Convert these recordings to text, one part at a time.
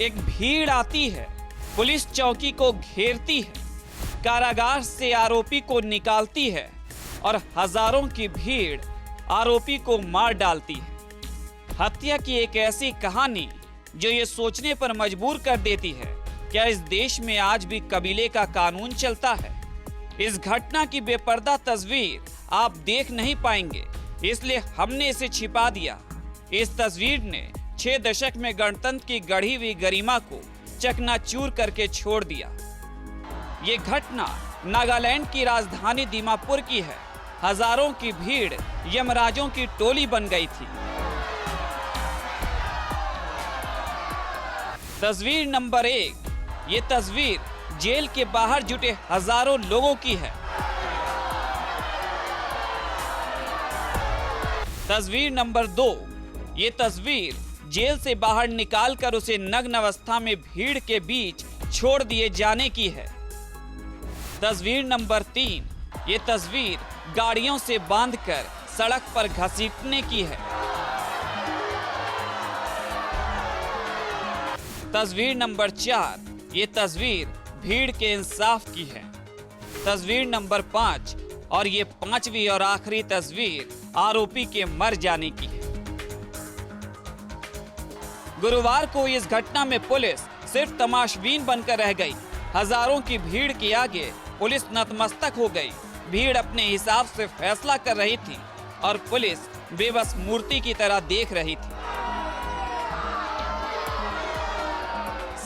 एक भीड़ आती है, पुलिस चौकी को घेरती है, कारागार से आरोपी को निकालती है और हजारों की भीड़ आरोपी को मार डालती है। हत्या की एक ऐसी कहानी जो ये सोचने पर मजबूर कर देती है, क्या इस देश में आज भी कबीले का कानून चलता है? इस घटना की बेपर्दा तस्वीर आप देख नहीं पाएंगे, इसलिए हमने इसे छिपा दिया। इस तस्वीर ने 6 दशक में गणतंत्र की गढ़ी हुई गरिमा को चकनाचूर करके छोड़ दिया। ये घटना नागालैंड की राजधानी दीमापुर की है। हजारों की भीड़ यमराजों की टोली बन गई थी। तस्वीर नंबर 1, ये तस्वीर जेल के बाहर जुटे हजारों लोगों की है। तस्वीर नंबर 2, ये तस्वीर जेल से बाहर निकालकर उसे नग्न अवस्था में भीड़ के बीच छोड़ दिए जाने की है। तस्वीर नंबर 3, ये तस्वीर गाड़ियों से बांधकर सड़क पर घसीटने की है। तस्वीर नंबर 4, ये तस्वीर भीड़ के इंसाफ की है। तस्वीर नंबर 5 और ये 5वीं और आखिरी तस्वीर आरोपी के मर जाने की है। गुरुवार को इस घटना में पुलिस सिर्फ तमाशबीन बनकर रह गई। हजारों की भीड़ के आगे पुलिस नतमस्तक हो गई। भीड़ अपने हिसाब से फैसला कर रही थी और पुलिस बेबस मूर्ति की तरह देख रही थी।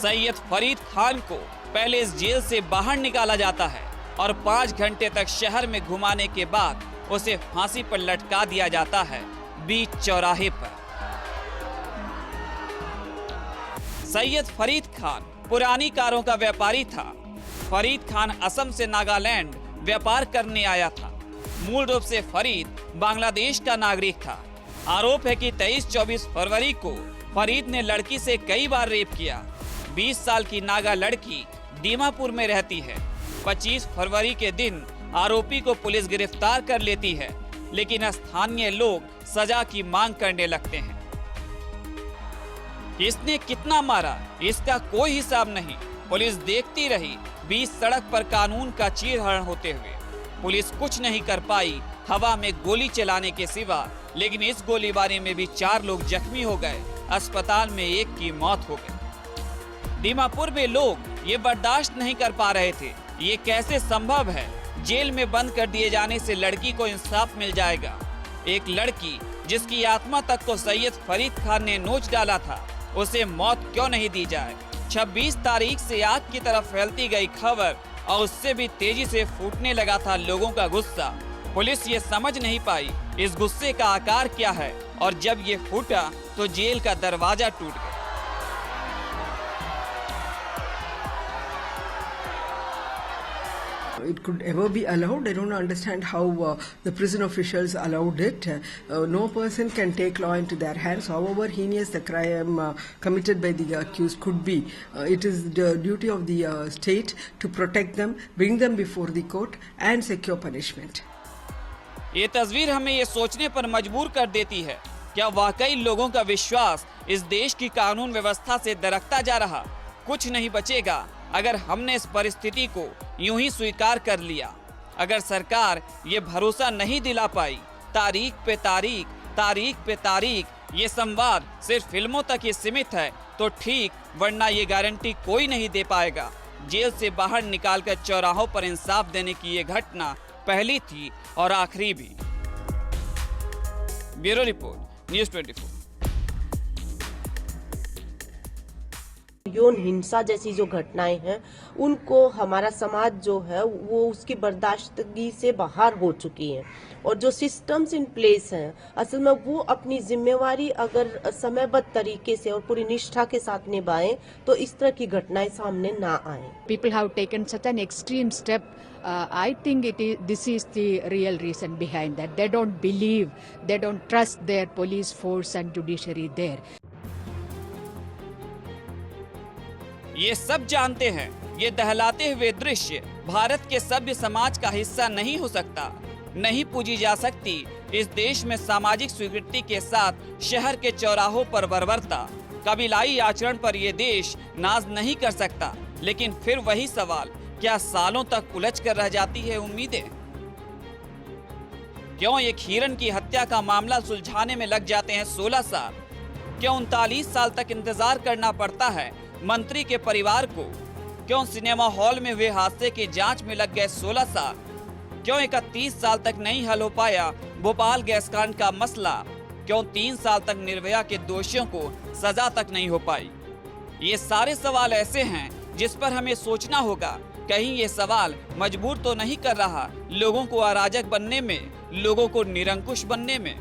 सैयद फरीद खान को पहले इस जेल से बाहर निकाला जाता है और 5 घंटे तक शहर में घुमाने के बाद उसे फांसी पर लटका दिया जाता है बीच चौराहे पर। सैयद फरीद खान पुरानी कारों का व्यापारी था। फरीद खान असम से नागालैंड व्यापार करने आया था। मूल रूप से फरीद बांग्लादेश का नागरिक था। आरोप है कि 23-24 फरवरी को फरीद ने लड़की से कई बार रेप किया। 20 साल की नागा लड़की दीमापुर में रहती है। 25 फरवरी के दिन आरोपी को पुलिस गिरफ्तार कर लेती है, लेकिन स्थानीय लोग सजा की मांग करने लगते हैं। इसने कितना मारा इसका कोई हिसाब नहीं। पुलिस देखती रही बीच सड़क पर कानून का चीरहरण होते हुए। पुलिस कुछ नहीं कर पाई हवा में गोली चलाने के सिवा, लेकिन इस गोलीबारी में भी 4 लोग जख्मी हो गए। अस्पताल में एक की मौत हो गई। दीमापुर में लोग ये बर्दाश्त नहीं कर पा रहे थे। ये कैसे संभव है? जेल में बंद कर दिए जाने से लड़की को इंसाफ मिल जाएगा। एक लड़की जिसकी आत्मा तक को सैयद फरीद खान ने नोच डाला था, उसे मौत क्यों नहीं दी जाए? 26 तारीख से आग की तरफ फैलती गई खबर और उससे भी तेजी से फूटने लगा था लोगों का गुस्सा। पुलिस ये समझ नहीं पाई इस गुस्से का आकार क्या है, और जब ये फूटा तो जेल का दरवाजा टूट गया। It could ever be allowed. I don't understand how the prison officials allowed it. No person can take law into their hands, however heinous the crime committed by the accused could be. It is the duty of the state to protect them, bring them before the court and secure punishment. ये तस्वीर हमें ये सोचने पर मजबूर कर देती है, क्या वाकई लोगों का विश्वास इस देश की कानून व्यवस्था से दरकता जा रहा? कुछ नहीं बचेगा अगर हमने इस परिस्थिति को यूं ही स्वीकार कर लिया। अगर सरकार ये भरोसा नहीं दिला पाई, तारीख पे तारीख, तारीख पे तारीख, ये संवाद सिर्फ फिल्मों तक ही सीमित है तो ठीक, वरना ये गारंटी कोई नहीं दे पाएगा। जेल से बाहर निकालकर चौराहों पर इंसाफ देने की ये घटना पहली थी और आखिरी भी। Bureau report, news 24। यौन हिंसा जैसी जो घटनाएं हैं उनको हमारा समाज जो है वो उसकी बर्दाश्तगी से बाहर हो चुकी है, और जो सिस्टम्स इन प्लेस हैं असल में वो अपनी जिम्मेवारी अगर समयबद्ध तरीके से और पूरी निष्ठा के साथ निभाएं तो इस तरह की घटनाएं सामने ना आए। People have taken such an extreme step. I think this is the real reason behind that. They don't believe, they don't trust their police force and judiciary there. ये सब जानते हैं, ये दहलाते हुए दृश्य भारत के सभ्य समाज का हिस्सा नहीं हो सकता, नहीं पूजी जा सकती। इस देश में सामाजिक स्वीकृति के साथ शहर के चौराहों पर बर्बरता, कबीलाई आचरण पर ये देश नाज नहीं कर सकता, लेकिन फिर वही सवाल, क्या सालों तक उलझ कर रह जाती है उम्मीदें? क्यों एक हिरन की हत्या का मामला सुलझाने में लग जाते हैं 16 साल? क्यों 39 साल तक इंतजार करना पड़ता है मंत्री के परिवार को? क्यों सिनेमा हॉल में हुए हादसे की जांच में लग गए 16 साल? क्यों 31 साल तक नहीं हल हो पाया भोपाल गैस कांड का मसला? क्यों 3 साल तक निर्भया के दोषियों को सजा तक नहीं हो पाई? ये सारे सवाल ऐसे हैं जिस पर हमें सोचना होगा। कहीं ये सवाल मजबूर तो नहीं कर रहा लोगों को अराजक बनने में, लोगों को निरंकुश बनने में?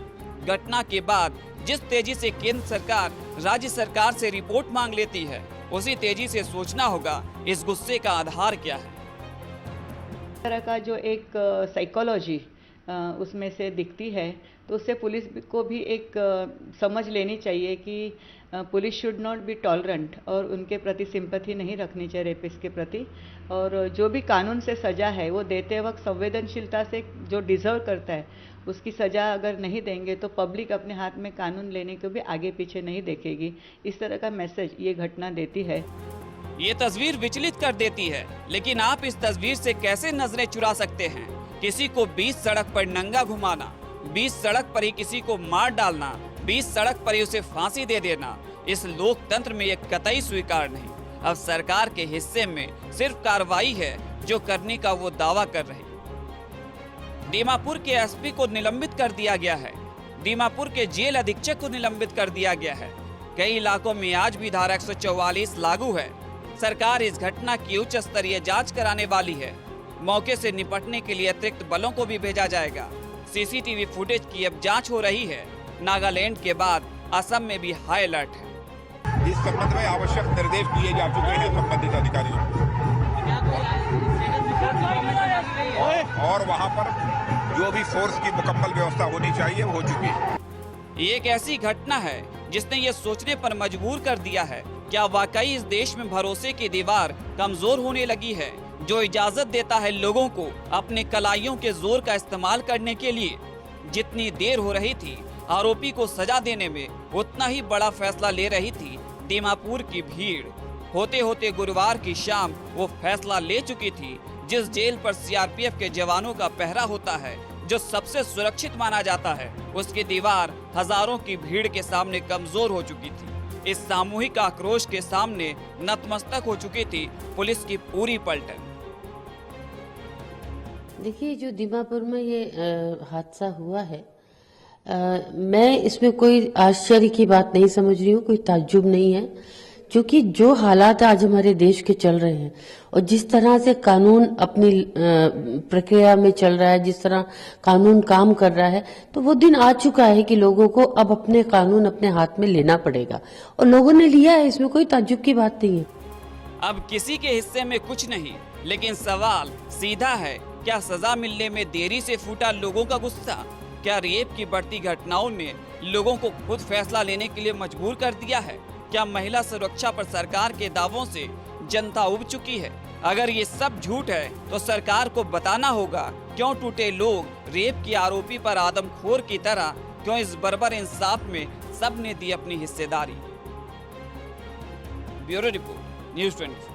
घटना के बाद जिस तेजी से केंद्र सरकार राज्य सरकार से रिपोर्ट मांग लेती है, उसी तेजी से सोचना होगा इस गुस्से का आधार क्या है। तरह का जो एक साइकोलॉजी उसमें से दिखती है, तो उससे पुलिस को भी एक समझ लेनी चाहिए कि police should not be tolerant और उनके प्रति सिंपैथी नहीं रखनी चाहिए रेपिस्ट के प्रति। और जो भी कानून से सज़ा है वो देते वक्त संवेदनशीलता से जो डिज़र्व करता है उसकी सज़ा अगर नहीं देंगे तो पब्लिक अपने हाथ में कानून लेने को भी आगे पीछे नहीं देखेगी। इस तरह का मैसेज ये घटना देती है। ये तस्वीर विचलित कर देती है, लेकिन आप इस तस्वीर से कैसे नजरें चुरा सकते हैं? किसी को 20 सड़क पर नंगा घुमाना, 20 सड़क पर ही किसी को मार डालना, 20 सड़क पर ही उसे फांसी दे देना, इस लोकतंत्र में ये कतई स्वीकार नहीं। अब सरकार के हिस्से में सिर्फ कार्रवाई है जो करने का वो दावा कर रही। दीमापुर के एसपी को निलंबित कर दिया गया है। दीमापुर के जेल अधीक्षक को निलंबित कर दिया गया है। कई इलाकों में आज भी धारा 144 लागू है। सरकार इस घटना की उच्च स्तरीय जांच कराने वाली है। मौके से निपटने के लिए अतिरिक्त बलों को भी भेजा जाएगा। सीसीटीवी फुटेज की अब जांच हो रही है। नागालैंड के बाद असम में भी हाई अलर्ट है। इस संबंध में आवश्यक निर्देश दिए जा चुके हैं संबंधित अधिकारियों को, और वहां पर जो भी फोर्स की मुकम्मल व्यवस्था होनी चाहिए वो हो चुकी है। ये एक ऐसी घटना है जिसने ये सोचने पर मजबूर कर दिया है, क्या वाकई इस देश में भरोसे की दीवार कमजोर होने लगी है, जो इजाजत देता है लोगों को अपने कलाइयों के जोर का इस्तेमाल करने के लिए। जितनी देर हो रही थी आरोपी को सजा देने में, उतना ही बड़ा फैसला ले रही थी दीमापुर की भीड़। होते होते गुरुवार की शाम वो फैसला ले चुकी थी। जिस जेल पर सीआरपीएफ के जवानों का पहरा होता है, जो सबसे सुरक्षित माना जाता है, उसकी दीवार हजारों की भीड़ के सामने कमजोर हो चुकी थी। इस सामूहिक आक्रोश के सामने नतमस्तक हो चुकी थी पुलिस की पूरी पलटन। देखिए, जो दीमापुर में ये हादसा हुआ है, मैं इसमें कोई आश्चर्य की बात नहीं समझ रही हूँ, कोई ताज्जुब नहीं है, क्योंकि जो हालात आज हमारे देश के चल रहे हैं और जिस तरह से कानून अपनी प्रक्रिया में चल रहा है, जिस तरह कानून काम कर रहा है, तो वो दिन आ चुका है कि लोगों को अब अपने कानून अपने हाथ में लेना पड़ेगा, और लोगों ने लिया है। इसमें कोई ताज्जुब की बात नहीं है। अब किसी के हिस्से में कुछ नहीं, लेकिन सवाल सीधा है, क्या सजा मिलने में देरी से फूटा लोगों का गुस्सा? क्या रेप की बढ़ती घटनाओं ने लोगों को खुद फैसला लेने के लिए मजबूर कर दिया है? क्या महिला सुरक्षा पर सरकार के दावों से जनता उब चुकी है? अगर ये सब झूठ है तो सरकार को बताना होगा क्यों टूटे लोग रेप की आरोपी पर आदमखोर की तरह, क्यों इस बर्बर इंसाफ में सबने दी अपनी हिस्सेदारी। Bureau report, news 24।